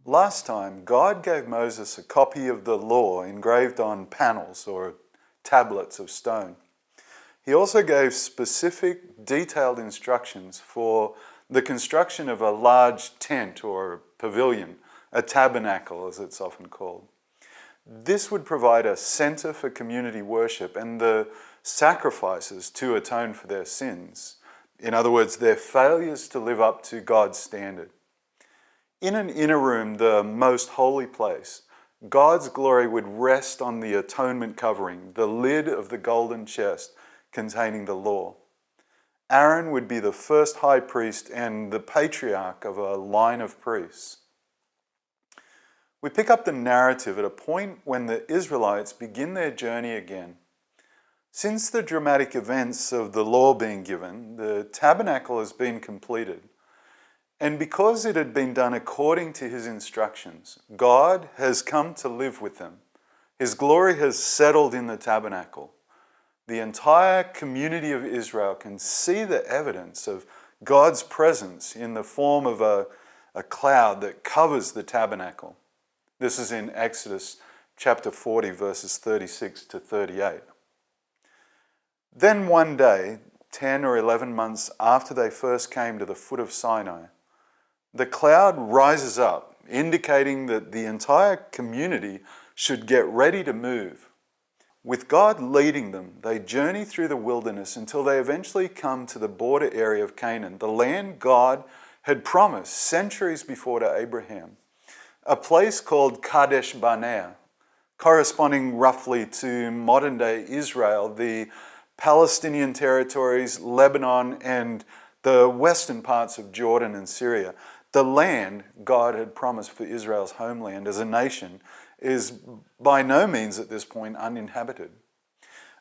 Last time, God gave Moses a copy of the law engraved on panels or tablets of stone. He also gave specific, detailed instructions for the construction of a large tent or pavilion, a tabernacle as it's often called. This would provide a center for community worship and the sacrifices to atone for their sins. In other words, their failures to live up to God's standard. In an inner room, the most holy place, God's glory would rest on the atonement covering, the lid of the golden chest containing the law. Aaron would be the first high priest and the patriarch of a line of priests. We pick up the narrative at a point when the Israelites begin their journey again. Since the dramatic events of the law being given, the tabernacle has been completed. And because it had been done according to his instructions, God has come to live with them. His glory has settled in the tabernacle. The entire community of Israel can see the evidence of God's presence in the form of a cloud that covers the tabernacle. This is in Exodus chapter 40, verses 36 to 38. Then one day, 10 or 11 months after they first came to the foot of Sinai, the cloud rises up, indicating that the entire community should get ready to move. With God leading them, they journey through the wilderness until they eventually come to the border area of Canaan, the land God had promised centuries before to Abraham, a place called Kadesh Barnea, corresponding roughly to modern-day Israel, the Palestinian territories, Lebanon, and the western parts of Jordan and Syria. The land God had promised for Israel's homeland as a nation is by no means at this point uninhabited.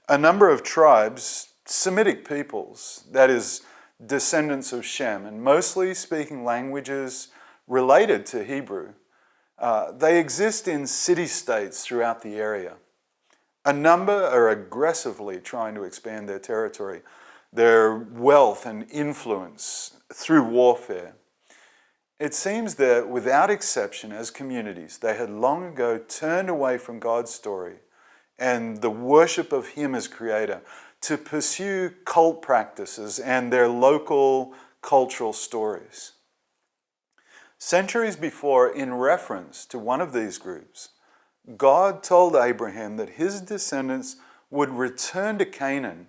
A number of tribes, Semitic peoples, that is, descendants of Shem, and mostly speaking languages related to Hebrew, they exist in city-states throughout the area. A number are aggressively trying to expand their territory, their wealth and influence through warfare. It seems that without exception, as communities, they had long ago turned away from God's story and the worship of Him as Creator to pursue cult practices and their local cultural stories. Centuries before, in reference to one of these groups, God told Abraham that his descendants would return to Canaan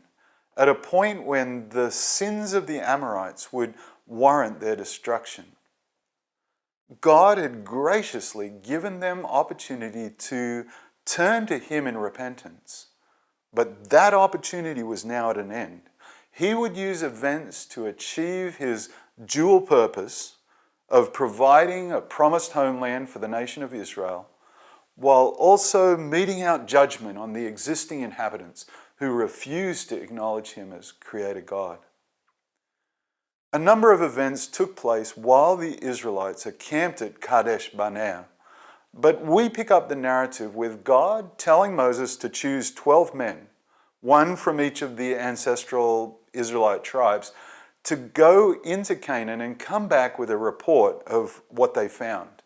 at a point when the sins of the Amorites would warrant their destruction. God had graciously given them opportunity to turn to Him in repentance, but that opportunity was now at an end. He would use events to achieve His dual purpose of providing a promised homeland for the nation of Israel, while also meting out judgment on the existing inhabitants who refused to acknowledge Him as Creator God. A number of events took place while the Israelites are camped at Kadesh Barnea, but we pick up the narrative with God telling Moses to choose 12 men, one from each of the ancestral Israelite tribes, to go into Canaan and come back with a report of what they found.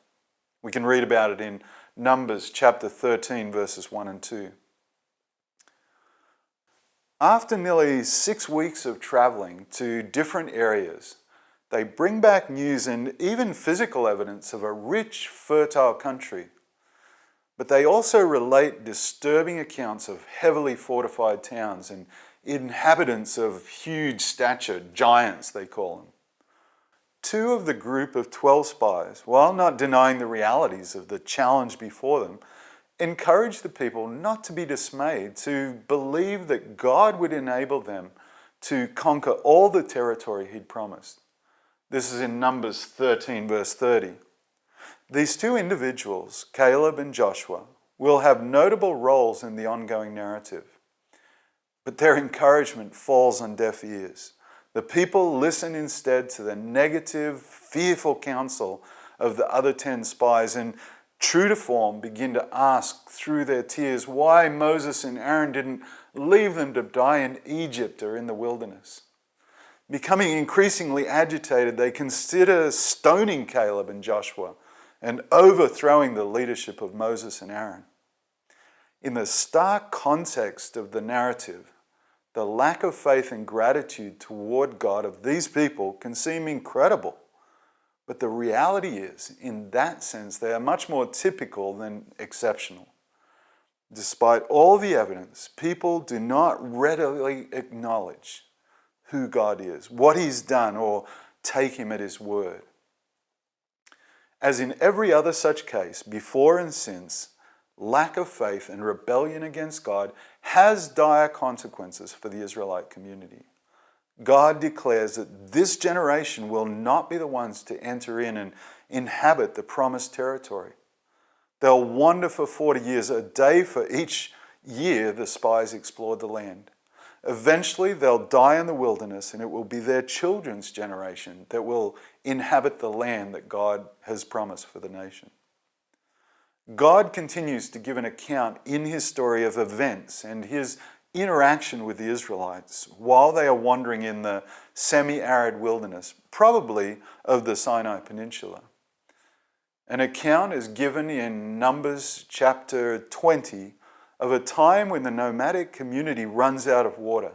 We can read about it in Numbers chapter 13, verses 1 and 2. After nearly 6 weeks of traveling to different areas, they bring back news and even physical evidence of a rich, fertile country. But they also relate disturbing accounts of heavily fortified towns and inhabitants of huge stature, giants they call them. 2 of the group of 12 spies, while not denying the realities of the challenge before them, encourage the people not to be dismayed, to believe that God would enable them to conquer all the territory He'd promised. This is in Numbers 13, verse 30. These 2 individuals, Caleb and Joshua, will have notable roles in the ongoing narrative. But their encouragement falls on deaf ears. The people listen instead to the negative, fearful counsel of the other 10 spies and, true to form, begin to ask through their tears why Moses and Aaron didn't leave them to die in Egypt or in the wilderness. Becoming increasingly agitated, they consider stoning Caleb and Joshua and overthrowing the leadership of Moses and Aaron. In the stark context of the narrative, the lack of faith and gratitude toward God of these people can seem incredible. But the reality is, in that sense, they are much more typical than exceptional. Despite all the evidence, people do not readily acknowledge who God is, what He's done, or take Him at His word. As in every other such case, before and since, lack of faith and rebellion against God has dire consequences for the Israelite community. God declares that this generation will not be the ones to enter in and inhabit the promised territory. They'll wander for 40 years, a day for each year the spies explored the land. Eventually they'll die in the wilderness, and it will be their children's generation that will inhabit the land that God has promised for the nation. God continues to give an account in His story of events and His interaction with the Israelites while they are wandering in the semi-arid wilderness, probably of the Sinai Peninsula. An account is given in Numbers chapter 20 of a time when the nomadic community runs out of water.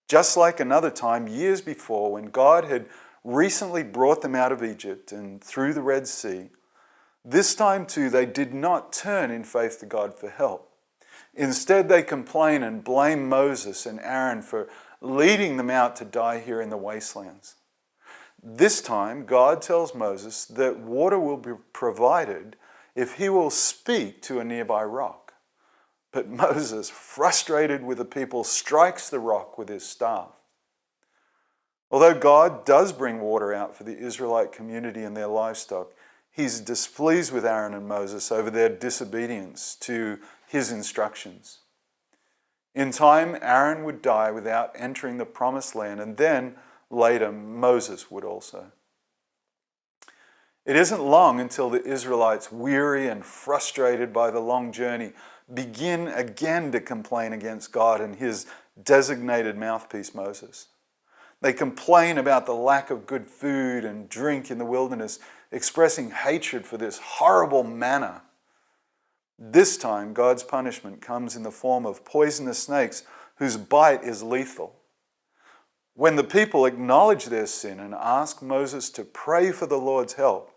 Just like another time years before when God had recently brought them out of Egypt and through the Red Sea, this time too they did not turn in faith to God for help. Instead, they complain and blame Moses and Aaron for leading them out to die here in the wastelands. This time, God tells Moses that water will be provided if he will speak to a nearby rock. But Moses, frustrated with the people, strikes the rock with his staff. Although God does bring water out for the Israelite community and their livestock, He's displeased with Aaron and Moses over their disobedience to His instructions. In time, Aaron would die without entering the promised land, and then later Moses would also. It isn't long until the Israelites, weary and frustrated by the long journey, begin again to complain against God and His designated mouthpiece, Moses. They complain about the lack of good food and drink in the wilderness, expressing hatred for this horrible manna. This time, God's punishment comes in the form of poisonous snakes whose bite is lethal. When the people acknowledge their sin and ask Moses to pray for the Lord's help,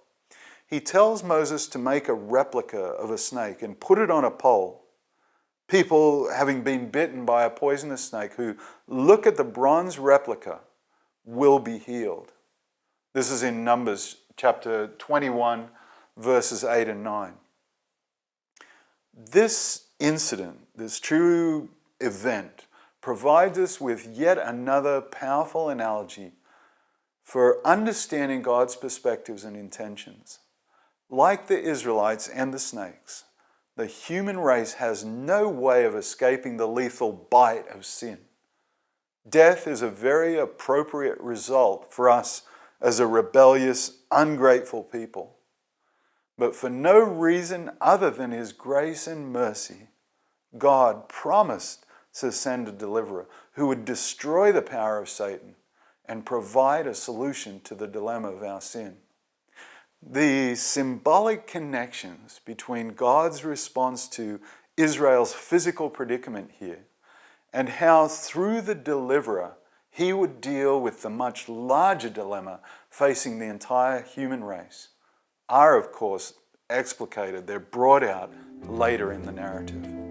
He tells Moses to make a replica of a snake and put it on a pole. People, having been bitten by a poisonous snake, who look at the bronze replica will be healed. This is in Numbers chapter 21, verses 8 and 9. This incident, this true event, provides us with yet another powerful analogy for understanding God's perspectives and intentions. Like the Israelites and the snakes, the human race has no way of escaping the lethal bite of sin. Death is a very appropriate result for us as a rebellious, ungrateful people. But for no reason other than His grace and mercy, God promised to send a deliverer who would destroy the power of Satan and provide a solution to the dilemma of our sin. The symbolic connections between God's response to Israel's physical predicament here and how through the deliverer He would deal with the much larger dilemma facing the entire human race are, of course, explicated. They're brought out later in the narrative.